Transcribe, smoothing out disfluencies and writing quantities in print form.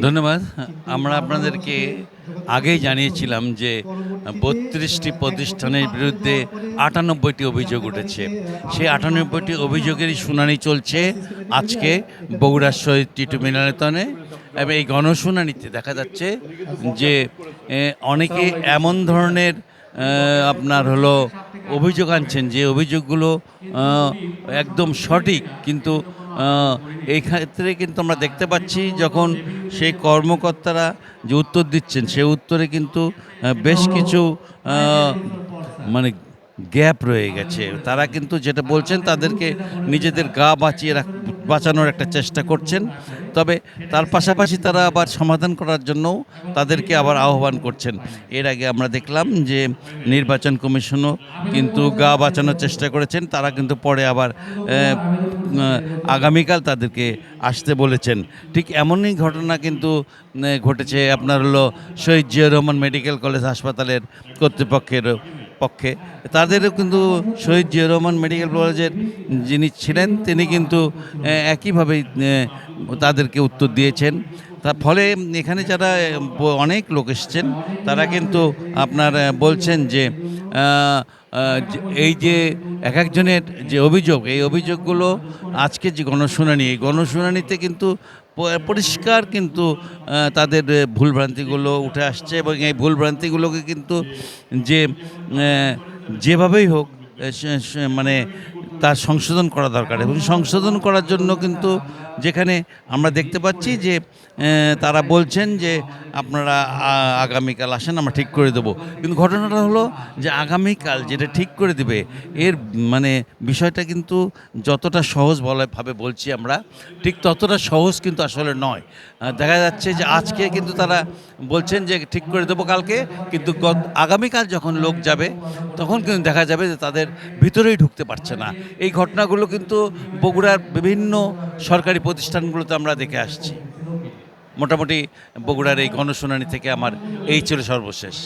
ধন্যবাদ। আমরা আপনাদেরকে আগেই জানিয়েছিলাম যে ৩২টি প্রতিষ্ঠানের বিরুদ্ধে ৯৮টি অভিযোগ উঠেছে। সেই ৯৮টি অভিযোগেরই শুনানি চলছে আজকে বগুড়ার শহীদ টিটু মিলনায়তনে। এবং এই গণশুনানিতে দেখা যাচ্ছে যে অনেকে এমন ধরনের আপনার হলো অভিযোগ আনছেন যে অভিযোগগুলো একদম সঠিক, কিন্তু এই ক্ষেত্রে কিন্তু আমরা দেখতে পাচ্ছি যখন সেই কর্মকর্তারা যে উত্তর দিচ্ছেন সেই উত্তরে কিন্তু বেশ কিছু মানে গ্যাপ রয়ে গেছে। তারা কিন্তু যেটা বলছেন তাদেরকে নিজেদের গা বাঁচানোর একটা চেষ্টা করছেন, তবে তার পাশাপাশি তারা আবার সমাধান করার জন্যও তাদেরকে আবার আহ্বান করছেন। এর আগে আমরা দেখলাম যে নির্বাচন কমিশনও কিন্তু গা বাঁচানোর চেষ্টা করেছেন, তারা কিন্তু পরে আবার আগামীকাল তাদেরকে আসতে বলেছেন। ঠিক এমনই ঘটনা কিন্তু ঘটেছে আপনার হলো শহীদ জিয়াউর রহমান মেডিকেল কলেজ হাসপাতালের কর্তৃপক্ষের পক্ষে। তাদেরও কিন্তু শহীদ জিয়াউর রহমান মেডিকেল কলেজের যিনি ছিলেন তিনি কিন্তু একইভাবে তাদেরকে উত্তর দিয়েছেন। তার ফলে এখানে যারা অনেক লোক এসছেন তারা কিন্তু আপনার বলছেন যে এই যে এক একজনের যে অভিযোগ, এই অভিযোগগুলো আজকে যে গণশুনানি, এই গণশুনানিতে কিন্তু পরিষ্কার কিন্তু তাদের ভুলভ্রান্তিগুলো উঠে আসছে, এবং এই ভুলভ্রান্তিগুলোকে কিন্তু যে যেভাবেই হোক মানে তার সংশোধন করা দরকার। এবং সংশোধন করার জন্য কিন্তু যেখানে আমরা দেখতে পাচ্ছি যে তারা বলছেন যে আপনারা আগামীকাল আসেন, আমরা ঠিক করে দেবো। কিন্তু ঘটনাটা হলো যে আগামীকাল যেটা ঠিক করে দেবে এর মানে বিষয়টা কিন্তু যতটা সহজ ভাবে বলছি আমরা, ঠিক ততটা সহজ কিন্তু আসলে নয়। দেখা যাচ্ছে যে আজকে কিন্তু তারা বলছেন যে ঠিক করে দেবো কালকে, কিন্তু আগামীকাল যখন লোক যাবে তখন কিন্তু দেখা যাবে যে তাদের ভিতরেই ঢুকতে পারছে না। এই ঘটনাগুলো কিন্তু বগুড়ার বিভিন্ন সরকারি প্রতিষ্ঠানগুলোতে আমরা দেখে আসছি। মোটামুটি বগুড়ার এই গণশুনানি থেকে আমার এই ছিল সর্বশেষ।